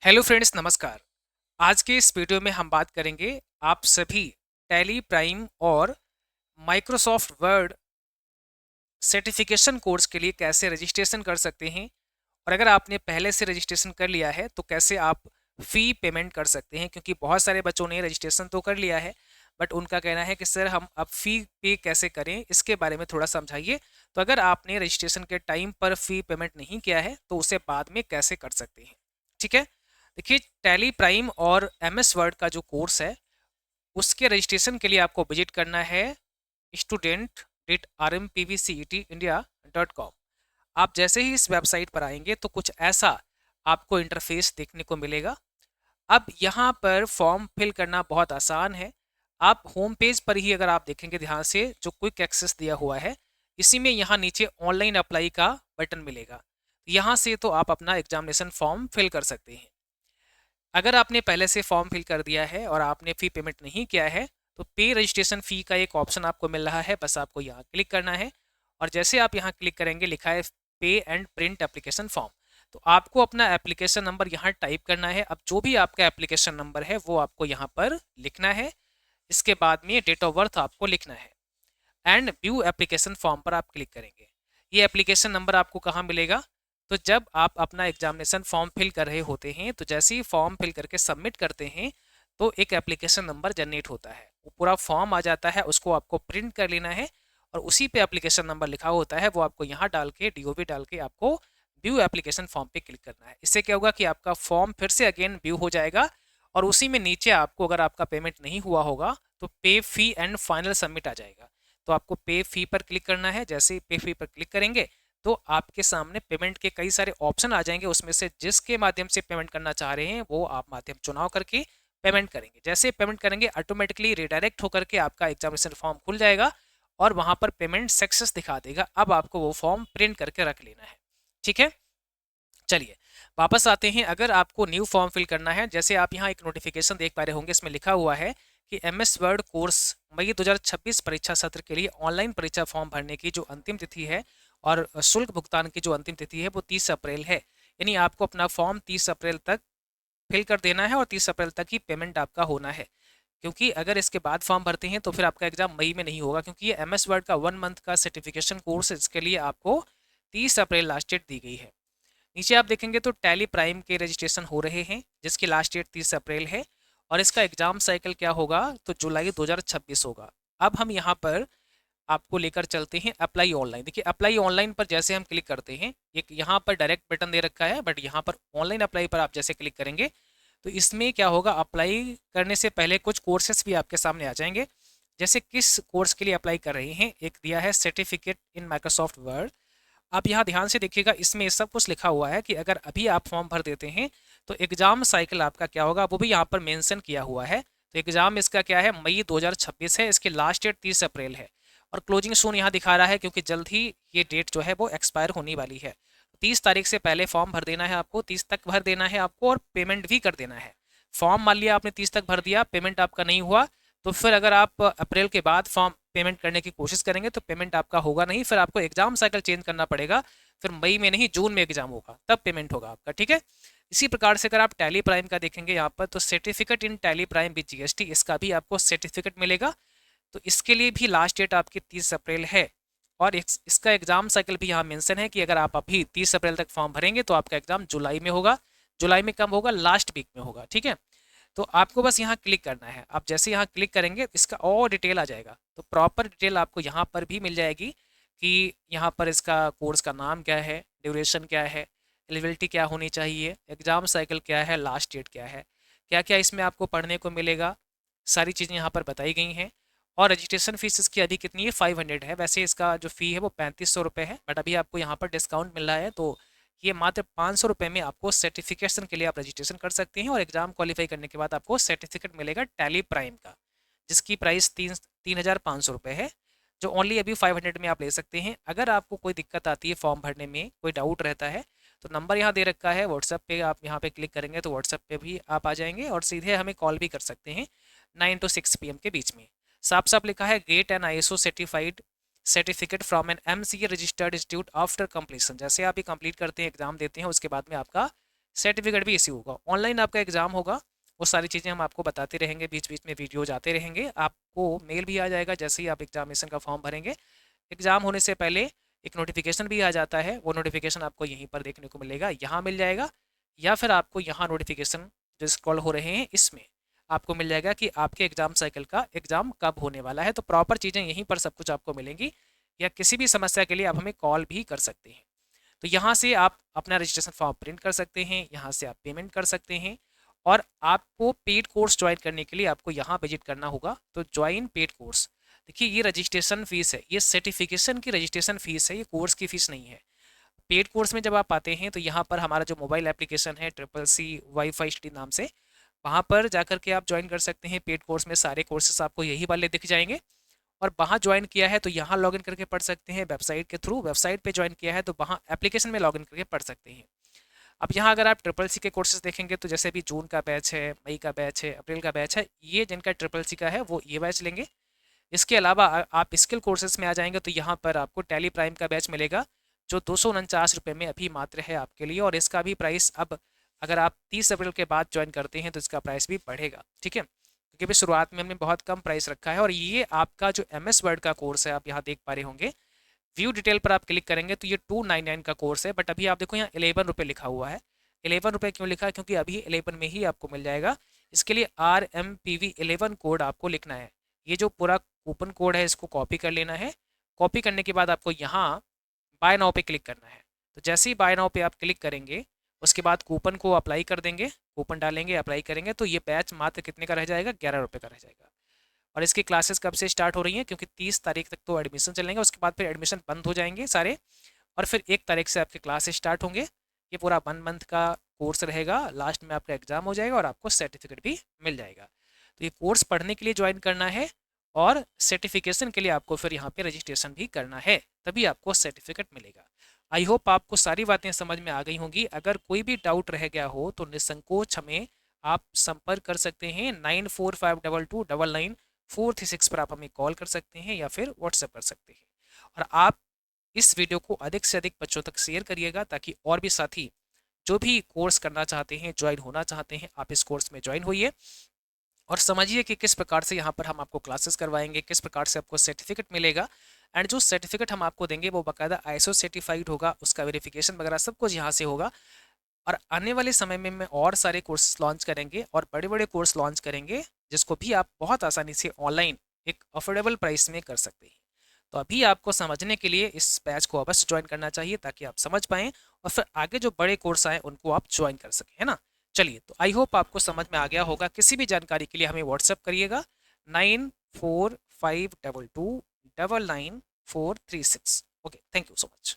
Hello friends, नमस्कार। आज के इस वीडियो में हम बात करेंगे आप सभी टैली प्राइम और माइक्रोसॉफ्ट वर्ड सर्टिफिकेशन कोर्स के लिए कैसे रजिस्ट्रेशन कर सकते हैं, और अगर आपने पहले से रजिस्ट्रेशन कर लिया है तो कैसे आप फ़ी पेमेंट कर सकते हैं। क्योंकि बहुत सारे बच्चों ने रजिस्ट्रेशन तो कर लिया है, बट उनका कहना है कि सर हम अब फ़ी पे कैसे करें, इसके बारे में थोड़ा समझाइए। तो अगर आपने रजिस्ट्रेशन के टाइम पर फ़ी पेमेंट नहीं किया है तो उसे बाद में कैसे कर सकते हैं। ठीक है, देखिए, टैली प्राइम और एमएस वर्ड का जो कोर्स है उसके रजिस्ट्रेशन के लिए आपको विजिट करना है student.rmpvcetindia.com। आप जैसे ही इस वेबसाइट पर आएंगे तो कुछ ऐसा आपको इंटरफेस देखने को मिलेगा। अब यहाँ पर फॉर्म फिल करना बहुत आसान है। आप होम पेज पर ही अगर आप देखेंगे ध्यान से, जो क्विक एक्सेस दिया हुआ है, इसी में यहाँ नीचे ऑनलाइन अप्लाई का बटन मिलेगा। यहाँ से तो आप अपना एग्जामिनेशन फॉर्म फिल कर सकते हैं। अगर आपने पहले से फॉर्म फिल कर दिया है और आपने फ़ी पेमेंट नहीं किया है तो पे रजिस्ट्रेशन फ़ी का एक ऑप्शन आपको मिल रहा है, बस आपको यहाँ क्लिक करना है। और जैसे आप यहाँ क्लिक करेंगे, लिखा है पे एंड प्रिंट एप्लीकेशन फॉर्म, तो आपको अपना एप्लीकेशन नंबर यहाँ टाइप करना है। अब जो भी आपका एप्लीकेशन नंबर है वो आपको यहाँ पर लिखना है। इसके बाद में डेट ऑफ बर्थ आपको लिखना है एंड व्यू एप्लीकेशन फॉर्म पर आप क्लिक करेंगे। ये एप्लीकेशन नंबर आपको कहाँ मिलेगा? तो जब आप अपना एग्जामिनेशन फॉर्म फिल कर रहे होते हैं तो जैसे ही फॉर्म फिल करके सबमिट करते हैं तो एक एप्लीकेशन नंबर जनरेट होता है, वो पूरा फॉर्म आ जाता है, उसको आपको प्रिंट कर लेना है और उसी पे एप्लीकेशन नंबर लिखा होता है, वो आपको यहाँ डाल के डीओवी डाल के आपको व्यू एप्लीकेशन फॉर्म पे क्लिक करना है। इससे क्या होगा कि आपका फॉर्म फिर से अगेन व्यू हो जाएगा और उसी में नीचे आपको, अगर आपका पेमेंट नहीं हुआ होगा तो पे फी एंड फाइनल सबमिट आ जाएगा। तो आपको पे फी पर क्लिक करना है। जैसे ही पे फी पर क्लिक करेंगे तो आपके सामने पेमेंट के कई सारे ऑप्शन आ जाएंगे, उसमें से जिसके माध्यम से पेमेंट करना चाह रहे हैं वो आप माध्यम चुनाव करके पेमेंट करेंगे। जैसे पेमेंट करेंगे ऑटोमेटिकली रिडायरेक्ट होकर के आपका एग्जामिनेशन फॉर्म खुल जाएगा और वहां पर पेमेंट सक्सेस दिखा देगा। अब आपको वो फॉर्म प्रिंट करके रख लेना है। ठीक है, चलिए वापस आते हैं। अगर आपको न्यू फॉर्म फिल करना है, जैसे आप यहाँ एक नोटिफिकेशन देख पा रहे होंगे, इसमें लिखा हुआ है कि एमएस वर्ड कोर्स मई 2026 परीक्षा सत्र के लिए ऑनलाइन परीक्षा फॉर्म भरने की जो अंतिम तिथि है और शुल्क भुगतान की जो अंतिम तिथि है वो 30 अप्रैल है। यानी आपको अपना फॉर्म 30 अप्रैल तक फिल कर देना है और 30 अप्रैल तक ही पेमेंट आपका होना है। क्योंकि अगर इसके बाद फॉर्म भरते हैं तो फिर आपका एग्जाम मई में नहीं होगा, क्योंकि ये एमएस वर्ड का 1 मंथ का सर्टिफिकेशन कोर्स है, इसके लिए आपको 30 अप्रैल लास्ट डेट दी गई है। नीचे आप देखेंगे तो टैली प्राइम के रजिस्ट्रेशन हो रहे हैं जिसकी लास्ट डेट 30 अप्रैल है और इसका एग्जाम साइकिल क्या होगा तो जुलाई 2026 होगा। अब हम यहाँ पर आपको लेकर चलते हैं अप्लाई ऑनलाइन। देखिए, अप्लाई ऑनलाइन पर जैसे हम क्लिक करते हैं, एक यहाँ पर डायरेक्ट बटन दे रखा है, बट यहाँ पर ऑनलाइन अप्लाई पर आप जैसे क्लिक करेंगे तो इसमें क्या होगा, अप्लाई करने से पहले कुछ कोर्सेस भी आपके सामने आ जाएंगे। जैसे किस कोर्स के लिए अप्लाई कर रहे हैं, एक दिया है सर्टिफिकेट इन माइक्रोसॉफ्ट वर्ड। आप यहाँ ध्यान से देखिएगा, इसमें सब कुछ लिखा हुआ है कि अगर अभी आप फॉर्म भर देते हैं तो एग्जाम साइकिल आपका क्या होगा वो भी यहाँ पर मेंशन किया हुआ है। तो एग्जाम इसका क्या है, मई 2026 है, इसकी लास्ट डेट 30 अप्रैल है और क्लोजिंग सून यहाँ दिखा रहा है क्योंकि जल्द ही ये डेट जो है वो एक्सपायर होने वाली है। 30 तारीख से पहले फॉर्म भर देना है आपको, 30 तक भर देना है आपको और पेमेंट भी कर देना है। फॉर्म मान लिया आपने 30 तक भर दिया, पेमेंट आपका नहीं हुआ तो फिर अगर आप अप्रैल के बाद फॉर्म पेमेंट करने की कोशिश करेंगे तो पेमेंट आपका होगा नहीं, फिर आपको एग्जाम साइकिल चेंज करना पड़ेगा। फिर मई में नहीं, जून में एग्जाम होगा, तब पेमेंट होगा आपका। ठीक है, इसी प्रकार से अगर आप टैली प्राइम का देखेंगे यहाँ पर तो certificate in tally prime with GST, इसका भी आपको सर्टिफिकेट मिलेगा। तो इसके लिए भी लास्ट डेट आपकी 30 अप्रैल है और इसका एग्जाम साइकिल भी यहाँ मेंशन है कि अगर आप अभी 30 अप्रैल तक फॉर्म भरेंगे तो आपका एग्जाम जुलाई में होगा। जुलाई में कब होगा, लास्ट वीक में होगा। ठीक है, तो आपको बस यहाँ क्लिक करना है। आप जैसे यहाँ क्लिक करेंगे इसका और डिटेल आ जाएगा, तो प्रॉपर डिटेल आपको यहाँ पर भी मिल जाएगी कि यहाँ पर इसका कोर्स का नाम क्या है, ड्यूरेशन क्या है, एलिजिबिलिटी क्या होनी चाहिए, एग्जाम साइकिल क्या है, लास्ट डेट क्या है, क्या क्या इसमें आपको पढ़ने को मिलेगा, सारी चीज़ें यहाँ पर बताई गई हैं। और रजिस्ट्रेशन फीस इसकी अभी कितनी है, 500 है। वैसे इसका जो फ़ी है वो 3500 है, बट अभी आपको यहाँ पर डिस्काउंट मिल रहा है तो ये मात्र 500 में आपको सर्टिफिकेशन के लिए आप रजिस्ट्रेशन कर सकते हैं और एग्जाम क्वालिफाई करने के बाद आपको सर्टिफिकेट मिलेगा टैली प्राइम का, जिसकी प्राइस 3500 है, जो ओनली अभी 500 में आप ले सकते हैं। अगर आपको कोई दिक्कत आती है फॉर्म भरने में, कोई डाउट रहता है तो नंबर यहाँ दे रखा है व्हाट्सएप पे, आप यहाँ पे क्लिक करेंगे तो व्हाट्सएप पे भी आप आ जाएंगे और सीधे हमें कॉल भी कर सकते हैं 9 to 6 PM के बीच में। साफ साफ लिखा है get an ISO certified certificate from an MCA registered institute after completion. जैसे आप ये कंप्लीट करते हैं, एग्जाम देते हैं, उसके बाद में आपका सर्टिफिकेट भी इश्यू होगा। ऑनलाइन आपका एग्ज़ाम होगा, वो सारी चीज़ें हम आपको बताते रहेंगे, बीच बीच में वीडियोज आते रहेंगे, आपको मेल भी आ जाएगा जैसे ही आप एग्जामिनेशन का फॉर्म भरेंगे। एग्ज़ाम होने से पहले एक नोटिफिकेशन भी आ जाता है, वो नोटिफिकेशन आपको यहीं पर देखने को मिलेगा, यहाँ मिल जाएगा, या फिर आपको यहाँ नोटिफिकेशन जो स्क्रॉल हो रहे हैं इसमें आपको मिल जाएगा कि आपके एग्ज़ाम साइकिल का एग्ज़ाम कब होने वाला है। तो प्रॉपर चीज़ें यहीं पर सब कुछ आपको मिलेंगी, या किसी भी समस्या के लिए आप हमें कॉल भी कर सकते हैं। तो यहाँ से आप अपना रजिस्ट्रेशन फॉर्म प्रिंट कर सकते हैं, यहाँ से आप पेमेंट कर सकते हैं, और आपको पेड कोर्स ज्वाइन करने के लिए आपको यहाँ विजिट करना होगा। तो ज्वाइन पेड कोर्स, देखिए ये रजिस्ट्रेशन फीस है, ये सर्टिफिकेशन की रजिस्ट्रेशन फीस है, ये कोर्स की फीस नहीं है। पेड कोर्स में जब आप आते हैं तो यहाँ पर हमारा जो मोबाइल एप्लीकेशन है CCC वाईफाई स्टडी नाम से, वहाँ पर जाकर के आप ज्वाइन कर सकते हैं। पेड कोर्स में सारे कोर्सेस आपको यही वाले दिख जाएंगे, और वहाँ ज्वाइन किया है तो यहाँ लॉगिन करके पढ़ सकते हैं वेबसाइट के थ्रू। वेबसाइट पे ज्वाइन किया है तो वहाँ एप्लीकेशन में लॉगिन करके पढ़ सकते हैं। अब यहाँ अगर आप CCC के कोर्सेज देखेंगे तो जैसे भी जून का बैच है, मई का बैच है, अप्रैल का बैच है, ये जिनका CCC का है वो ये बैच लेंगे। इसके अलावा आप स्किल कोर्सेज में आ जाएंगे तो यहाँ पर आपको टैली प्राइम का बैच मिलेगा, जो 249 रुपये में अभी मात्र है आपके लिए, और इसका भी प्राइस अब अगर आप 30 अप्रैल के बाद ज्वाइन करते हैं तो इसका प्राइस भी बढ़ेगा, ठीक है, क्योंकि अभी शुरुआत में हमने बहुत कम प्राइस रखा है। और ये आपका जो MS वर्ड का कोर्स है, आप यहाँ देख पा रहे होंगे, व्यू डिटेल पर आप क्लिक करेंगे तो ये 299 का कोर्स है, बट अभी आप देखो यहाँ 11 रुपये लिखा हुआ है। 11 रुपये क्यों लिखा है? क्योंकि अभी 11 में ही आपको मिल जाएगा। इसके लिए RMPV11 कोड आपको लिखना है। ये जो पूरा कूपन कोड है इसको कॉपी कर लेना है। कॉपी करने के बाद आपको यहाँ बाय नाउ पे क्लिक करना है। तो जैसे ही बाय नाउ पे आप क्लिक करेंगे उसके बाद कूपन को अप्लाई कर देंगे, कूपन डालेंगे, अप्लाई करेंगे, तो ये बैच मात्र कितने का रह जाएगा? 11 रुपये का रह जाएगा। और इसकी क्लासेस कब से स्टार्ट हो रही हैं? क्योंकि 30 तारीख तक तो एडमिशन चलेंगे, उसके बाद फिर एडमिशन बंद हो जाएंगे सारे, और फिर 1 तारीख से आपके क्लासेस स्टार्ट होंगे। ये पूरा 1 मंथ का कोर्स रहेगा, लास्ट में आपका एग्जाम हो जाएगा और आपको सर्टिफिकेट भी मिल जाएगा। तो ये कोर्स पढ़ने के लिए ज्वाइन करना है, और सर्टिफिकेशन के लिए आपको फिर यहाँ पे रजिस्ट्रेशन भी करना है, तभी आपको सर्टिफिकेट मिलेगा। आई होप आपको सारी बातें समझ में आ गई होंगी। अगर कोई भी डाउट रह गया हो तो निसंकोच हमें आप संपर्क कर सकते हैं। 94522299 436 पर आप हमें कॉल कर सकते हैं या फिर व्हाट्सएप कर सकते हैं। और आप इस वीडियो को अधिक से अधिक बच्चों तक शेयर करिएगा, ताकि और भी साथी जो भी कोर्स करना चाहते हैं, ज्वाइन होना चाहते हैं, आप इस कोर्स में ज्वाइन होइए और समझिए कि किस प्रकार से यहाँ पर हम आपको क्लासेस करवाएंगे, किस प्रकार से आपको सर्टिफिकेट मिलेगा। एंड जो सर्टिफिकेट हम आपको देंगे वो बाकायदा ISO सर्टिफाइड होगा, उसका वेरिफिकेशन वगैरह सब कुछ यहाँ से होगा। और आने वाले समय में मैं और सारे कोर्स लॉन्च करेंगे और बड़े बड़े कोर्स लॉन्च करेंगे, जिसको भी आप बहुत आसानी से ऑनलाइन एक अफोर्डेबल प्राइस में कर सकते हैं। तो अभी आपको समझने के लिए इस बैच को अवश्य ज्वाइन करना चाहिए, ताकि आप समझ पाएँ और फिर आगे जो बड़े कोर्स आए उनको आप ज्वाइन कर सकें, है ना। चलिए, तो आई होप आपको समझ में आ गया होगा। किसी भी जानकारी के लिए हमें व्हाट्सएप करिएगा 945222999436। Okay, thank you so much.